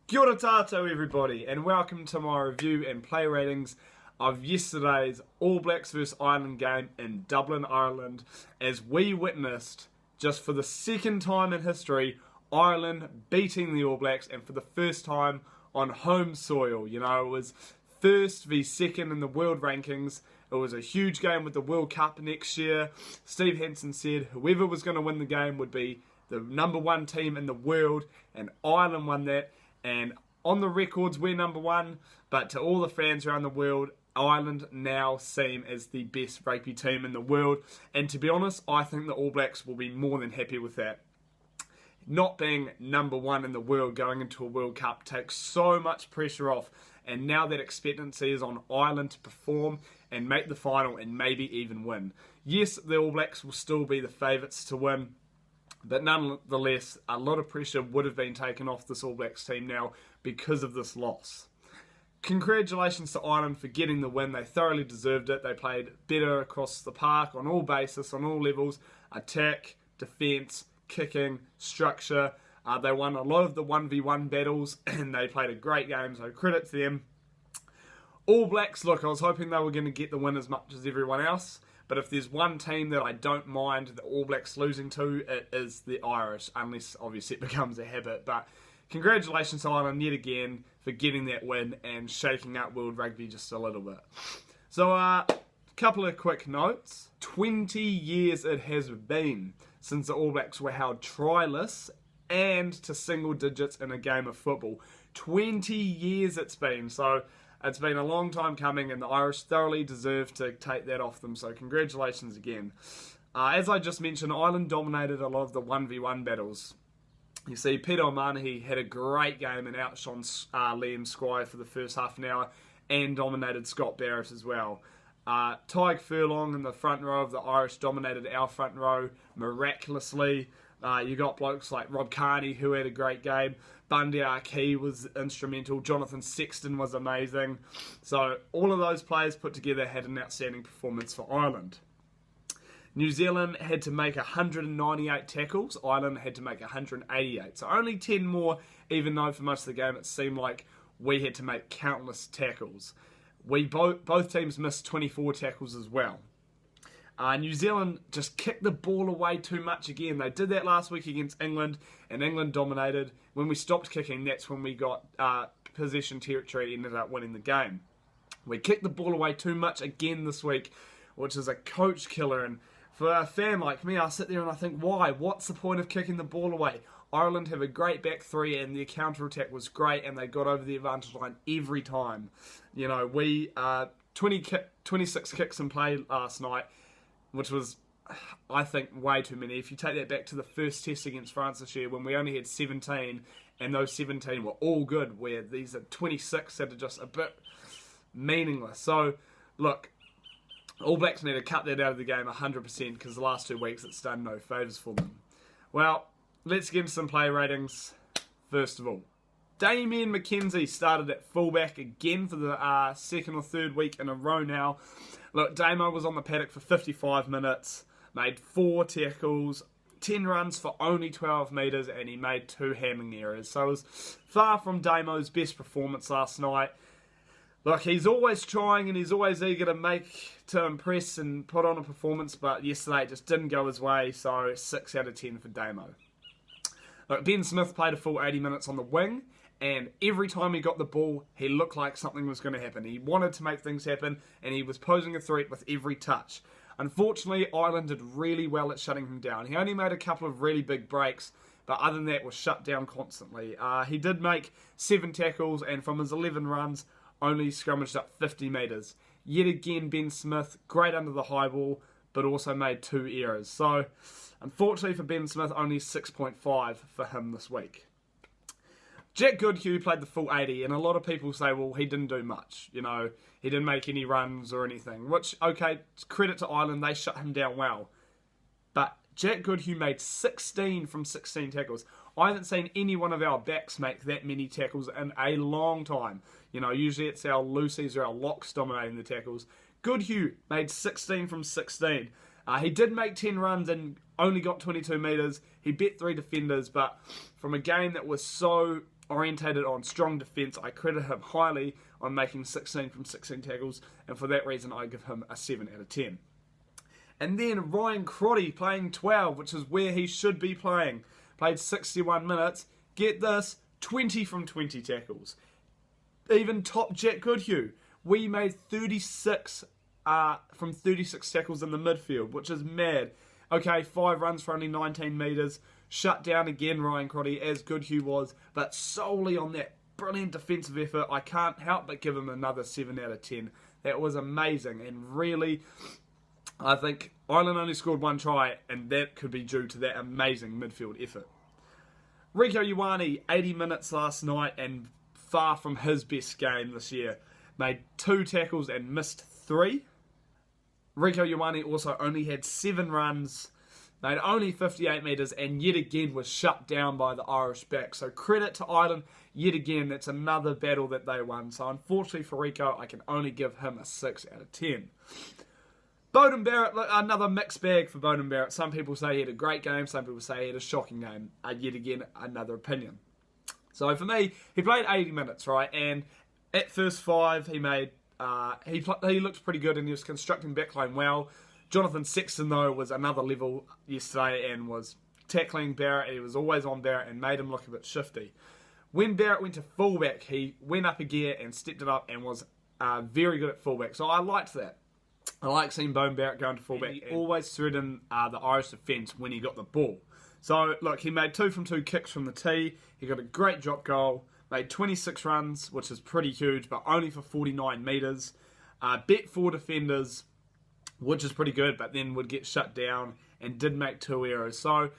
Kia ora tātou everybody, and welcome to my review and play ratings of yesterday's All Blacks vs Ireland game in Dublin, Ireland, as we witnessed, just for the second time in history, Ireland beating the All Blacks, and for the first time on home soil. You know, it was first v second in the world rankings. It was a huge game with the World Cup next year. Steve Hansen said whoever was going to win the game would be the number one team in the world, and Ireland won that. And on the records, we're number one, but to all the fans around the world, Ireland now seem as the best rugby team in the world. And to be honest, I think the All Blacks will be more than happy with that. Not being number one in the world going into a World Cup takes so much pressure off. And now that expectancy is on Ireland to perform and make the final and maybe even win. Yes, the All Blacks will still be the favourites to win, but nonetheless, a lot of pressure would have been taken off this All Blacks team now because of this loss. Congratulations to Ireland for getting the win. They thoroughly deserved it. They played better across the park on all bases, on all levels. Attack, defence, kicking, structure. They won a lot of the 1v1 battles and they played a great game, so credit to them. All Blacks, look, I was hoping they were going to get the win as much as everyone else. But if there's one team that I don't mind the All Blacks losing to, it is the Irish, unless obviously it becomes a habit. But congratulations to Ireland yet again for getting that win and shaking up world rugby just a little bit. So a couple of quick notes. 20 years it has been since the All Blacks were held tryless and to single digits in a game of football. 20 years it's been. So it's been a long time coming, and the Irish thoroughly deserve to take that off them, so congratulations again. As I just mentioned, Ireland dominated a lot of the 1v1 battles. You see, Peter O'Mahony had a great game and outshone Liam Squire for the first half an hour and dominated Scott Barrett as well. Tyg Furlong in the front row of the Irish dominated our front row miraculously. You got blokes like Rob Kearney who had a great game. Bundy Aki was instrumental. Jonathan Sexton was amazing. So all of those players put together had an outstanding performance for Ireland. New Zealand had to make 198 tackles. Ireland had to make 188. So only 10 more, even though for most of the game it seemed like we had to make countless tackles. Both teams missed 24 tackles as well. New Zealand just kicked the ball away too much again. They did that last week against England, and England dominated. When we stopped kicking, that's when we got possession territory and ended up winning the game. We kicked the ball away too much again this week, which is a coach killer. And for a fan like me, I sit there and I think, why? What's the point of kicking the ball away? Ireland have a great back three, and their counter-attack was great, and they got over the advantage line every time. You know, we 26 kicks in play last night, which was, I think, way too many. If you take that back to the first test against France this year, when we only had 17, and those 17 were all good, where these are 26 that are just a bit meaningless. So, look, All Blacks need to cut that out of the game 100%, because the last 2 weeks it's done no favours for them. Well, let's get into some play ratings, first of all. Damien McKenzie started at fullback again for the second or third week in a row now. Look, Damo was on the paddock for 55 minutes, made 4 tackles, 10 runs for only 12 metres, and he made 2 hamming errors. So it was far from Damo's best performance last night. Look, he's always trying and he's always eager to impress and put on a performance, but yesterday it just didn't go his way, so 6 out of 10 for Damo. Look, Ben Smith played a full 80 minutes on the wing, and every time he got the ball, he looked like something was going to happen. He wanted to make things happen, and he was posing a threat with every touch. Unfortunately, Ireland did really well at shutting him down. He only made a couple of really big breaks, but other than that, was shut down constantly. He did make 7 tackles, and from his 11 runs, only scrummaged up 50 metres. Yet again, Ben Smith, great under the high ball, but also made 2 errors. So, unfortunately for Ben Smith, only 6.5 for him this week. Jack Goodhue played the full 80, and a lot of people say, well, he didn't do much. You know, he didn't make any runs or anything, which, okay, credit to Ireland, they shut him down well. But Jack Goodhue made 16 from 16 tackles. I haven't seen any one of our backs make that many tackles in a long time. You know, usually it's our loosies or our locks dominating the tackles. Goodhue made 16 from 16. He did make 10 runs and only got 22 metres. He bet 3 defenders, but from a game that was so orientated on strong defence. I credit him highly on making 16 from 16 tackles, and for that reason I give him a 7 out of 10. And then Ryan Crotty playing 12, which is where he should be playing. Played 61 minutes. Get this, 20 from 20 tackles. Even top Jack Goodhue. We made 36 from 36 tackles in the midfield, which is mad. Okay, 5 runs for only 19 metres. Shut down again, Ryan Crotty, as Goodhue was, but solely on that brilliant defensive effort. I can't help but give him another 7 out of 10. That was amazing, and really, I think Ireland only scored 1 try, and that could be due to that amazing midfield effort. Rieko Ioane, 80 minutes last night, and far from his best game this year. Made 2 tackles and missed 3. Rieko Ioane also only had 7 runs, made only 58 metres, and yet again was shut down by the Irish back. So credit to Ireland, yet again, that's another battle that they won. So unfortunately for Rieko, I can only give him a 6 out of 10. Beauden Barrett, another mixed bag for Beauden Barrett. Some people say he had a great game, some people say he had a shocking game. Yet again, another opinion. So for me, he played 80 minutes, right? And at first 5, he made he looked pretty good and he was constructing backline well. Jonathan Sexton, though, was another level yesterday and was tackling Barrett. He was always on Barrett and made him look a bit shifty. When Barrett went to fullback, he went up a gear and stepped it up and was very good at fullback. So I liked that. I like seeing Beauden Barrett going to fullback. He always threatened the Irish defence when he got the ball. So, look, he made 2 from 2 kicks from the tee. He got a great drop goal. Made 26 runs, which is pretty huge, but only for 49 metres. Bet 4 defenders, which is pretty good, but then would get shut down and did make 2 errors. So,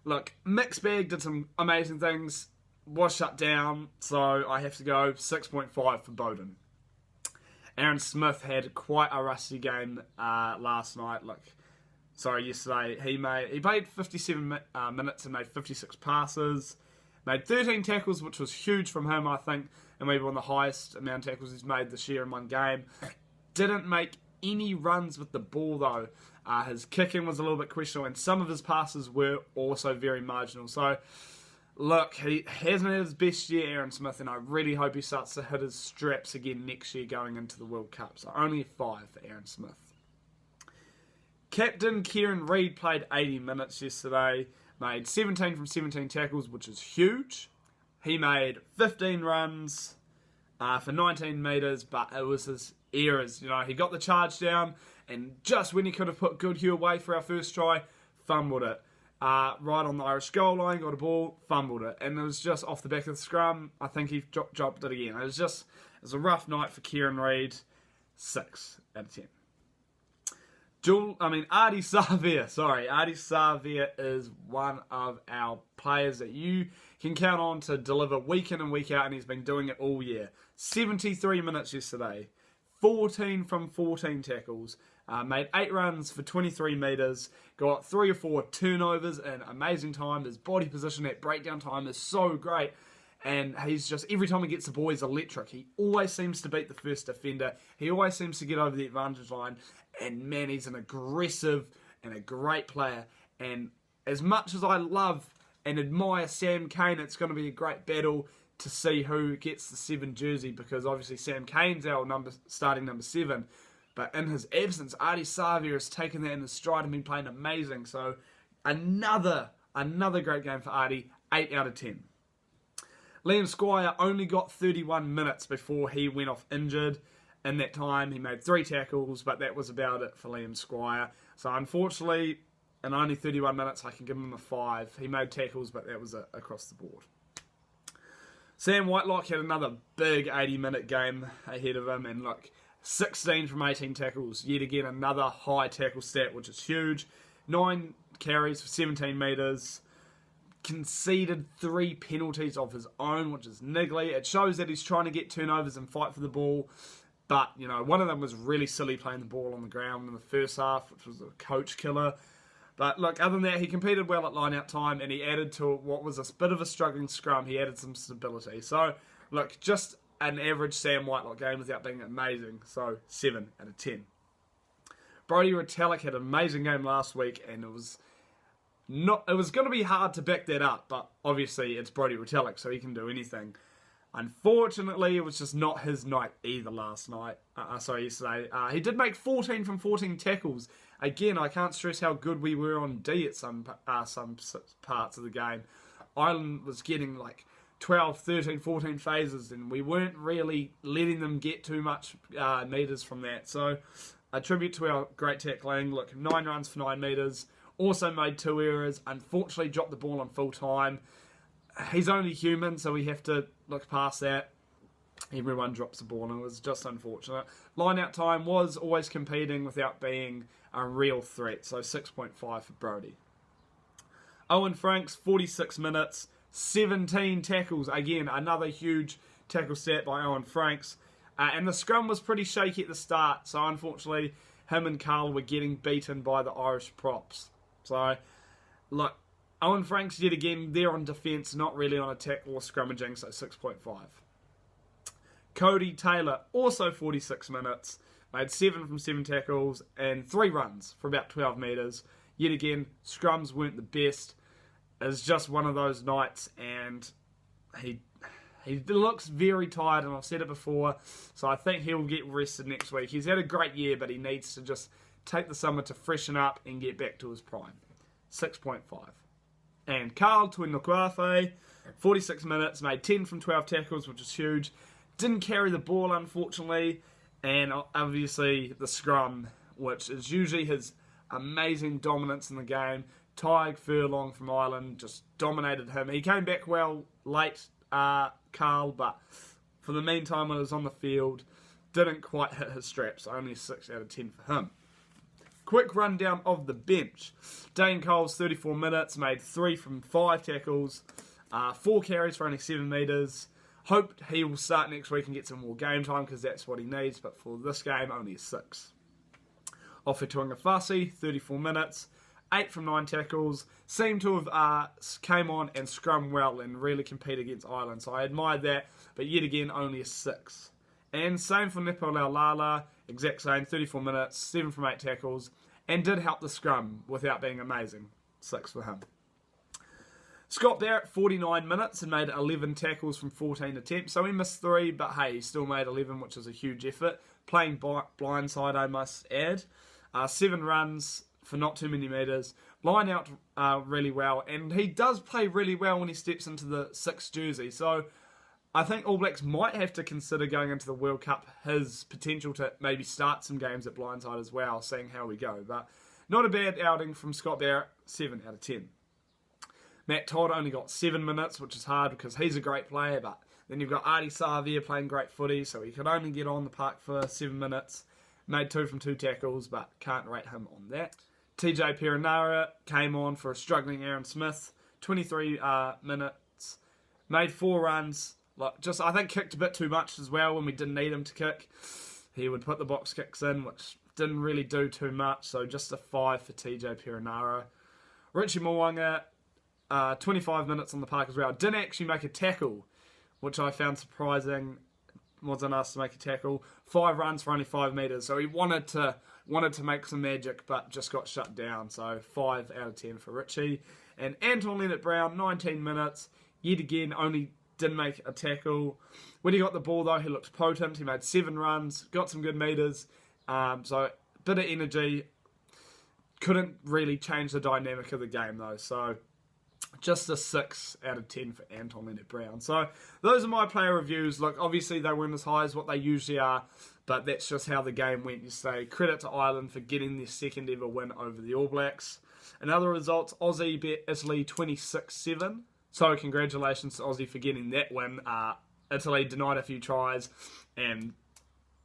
look, mixed bag, did some amazing things, was shut down, so I have to go 6.5 for Beauden. Aaron Smith had quite a rusty game last night. Yesterday. He played 57 minutes and made 56 passes. Made 13 tackles, which was huge from him, I think, and maybe one of the highest amount of tackles he's made this year in one game. Didn't make any runs with the ball, though. His kicking was a little bit questionable, and some of his passes were also very marginal. So, look, he hasn't had his best year, Aaron Smith, and I really hope he starts to hit his straps again next year going into the World Cup. So, only a 5 for Aaron Smith. Captain Kieran Reid played 80 minutes yesterday. Made 17 from 17 tackles, which is huge. He made 15 runs for 19 metres, but it was his errors. You know, he got the charge down, and just when he could have put Goodhue away for our first try, fumbled it. Right on the Irish goal line, got a ball, fumbled it. And it was just off the back of the scrum. I think he dropped it again. It was a rough night for Kieran Reid. 6 out of 10. Ardie Savea is one of our players that you can count on to deliver week in and week out, and he's been doing it all year. 73 minutes yesterday, 14 from 14 tackles, made 8 runs for 23 metres, got 3 or 4 turnovers in amazing time. His body position at breakdown time is so great. And he's just, every time he gets the ball, he's electric. He always seems to beat the first defender. He always seems to get over the advantage line. And man, he's an aggressive and a great player. And as much as I love and admire Sam Cane, it's going to be a great battle to see who gets the 7 jersey. Because obviously Sam Cane's our starting number 7. But in his absence, Ardie Savea has taken that in his stride and been playing amazing. So another great game for Ardie. 8 out of 10. Liam Squire only got 31 minutes before he went off injured. In that time, he made 3 tackles, but that was about it for Liam Squire. So unfortunately, in only 31 minutes, I can give him a 5. He made tackles, but that was it across the board. Sam Whitelock had another big 80-minute game ahead of him, and look, 16 from 18 tackles. Yet again, another high tackle stat, which is huge. 9 carries for 17 metres. Conceded 3 penalties of his own, which is niggly. It shows that he's trying to get turnovers and fight for the ball. But, you know, one of them was really silly playing the ball on the ground in the first half, which was a coach killer. But, look, other than that, he competed well at line-out time, and he added to what was a bit of a struggling scrum. He added some stability. So, look, just an average Sam Whitelock game without being amazing. So, 7 out of 10. Brodie Retallick had an amazing game last week, and it was it was going to be hard to back that up, but obviously it's Brodie Retallick, so he can do anything. Unfortunately, it was just not his night either yesterday. He did make 14 from 14 tackles. Again, I can't stress how good we were on D at some parts of the game. Ireland was getting like 12, 13, 14 phases, and we weren't really letting them get too much metres from that. So, a tribute to our great tackling. Look, 9 runs for 9 metres. Also made 2 errors. Unfortunately, dropped the ball on full time. He's only human, so we have to look past that. Everyone drops the ball, and it was just unfortunate. Line-out time was always competing without being a real threat, so 6.5 for Brodie. Owen Franks, 46 minutes, 17 tackles. Again, another huge tackle stat by Owen Franks. And the scrum was pretty shaky at the start, so unfortunately, him and Carl were getting beaten by the Irish props. So, look, Owen Franks, yet again, there on defence, not really on attack or scrummaging, so 6.5. Cody Taylor, also 46 minutes, made 7 from 7 tackles and 3 runs for about 12 metres. Yet again, scrums weren't the best. It's just one of those nights, and he looks very tired, and I've said it before, so I think he'll get rested next week. He's had a great year, but he needs to just take the summer to freshen up and get back to his prime. 6.5. And Carl Tuinukuafe, 46 minutes, made 10 from 12 tackles, which is huge. Didn't carry the ball, unfortunately, and obviously the scrum, which is usually his amazing dominance in the game. Tyg Furlong from Ireland just dominated him. He came back well late, Carl, but for the meantime when he was on the field, didn't quite hit his straps. Only a 6 out of 10 for him. Quick rundown of the bench. Dane Coles, 34 minutes, made 3 from 5 tackles, 4 carries for only 7 metres. Hope he will start next week and get some more game time because that's what he needs, but for this game, only a 6. Ofe Tuangafasi, 34 minutes, 8 from 9 tackles. Seemed to have came on and scrum well and really compete against Ireland, so I admired that, but yet again, only a 6. And same for Nepo Laulala, exact same, 34 minutes, 7 from 8 tackles, and did help the scrum without being amazing. 6 for him. Scott Barrett, 49 minutes, and made 11 tackles from 14 attempts. So he missed 3, but hey, he still made 11, which is a huge effort. Playing blindside, I must add. 7 runs for not too many metres. Line out really well, and he does play really well when he steps into the 6 jersey. So I think All Blacks might have to consider going into the World Cup his potential to maybe start some games at blindside as well, seeing how we go. But not a bad outing from Scott Barrett, 7 out of 10. Matt Todd only got 7 minutes, which is hard because he's a great player, but then you've got Artie Savia playing great footy, so he could only get on the park for 7 minutes. Made 2 from 2 tackles, but can't rate him on that. TJ Perenara came on for a struggling Aaron Smith, 23 minutes, made 4 runs. I think kicked a bit too much as well when we didn't need him to kick. He would put the box kicks in, which didn't really do too much, so just a 5 for TJ Perenara. Richie Mwanga, 25 minutes on the park as well. Didn't actually make a tackle, which I found surprising. Wasn't asked to make a tackle. 5 runs for only 5 metres, so he wanted to make some magic, but just got shut down. So 5 out of 10 for Richie. And Anton Leonard-Brown, 19 minutes. Yet again, only didn't make a tackle. When he got the ball, though, he looked potent. He made 7 runs, got some good metres. So bit of energy. Couldn't really change the dynamic of the game, though. So just a 6 out of 10 for Anton Leonard-Brown. So those are my player reviews. Look, obviously they weren't as high as what they usually are, but that's just how the game went yesterday. Credit to Ireland for getting their second ever win over the All Blacks. In other results, Aussie beat Italy 26-7. So congratulations to Aussie for getting that win. Italy denied a few tries, and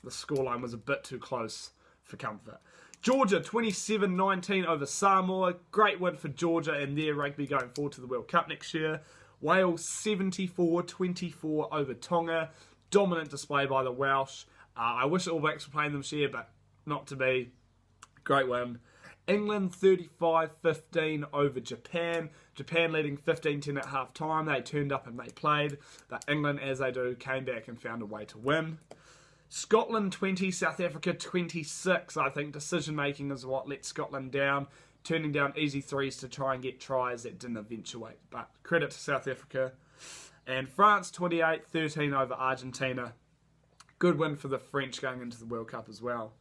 the scoreline was a bit too close for comfort. Georgia 27-19 over Samoa. Great win for Georgia and their rugby going forward to the World Cup next year. Wales 74-24 over Tonga. Dominant display by the Welsh. I wish the All Blacks were playing them this year, but not to be. Great win. England 35-15 over Japan. Japan leading 15-10 at half time. They turned up and they played. But England, as they do, came back and found a way to win. Scotland 20, South Africa 26. I think decision making is what let Scotland down. turning down easy threes to try and get tries that didn't eventuate. But credit to South Africa. And France 28-13 over Argentina. Good win for the French going into the World Cup as well.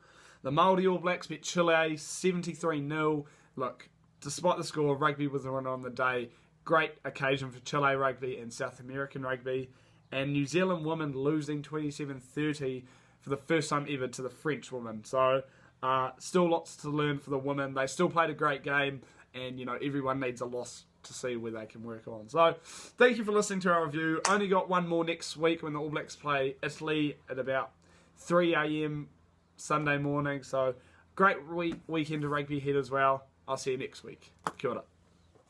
The Māori All Blacks beat Chile 73-0. Look, despite the score, rugby was the winner on the day. Great occasion for Chile rugby and South American rugby. And New Zealand women losing 27-30 for the first time ever to the French women. So still lots to learn for the women. They still played a great game, and everyone needs a loss to see where they can work on. So thank you for listening to our review. Only got one more next week when the All Blacks play Italy at about 3 a.m. Sunday morning. So great weekend of rugby ahead as well. I'll see you next week. Kia ora.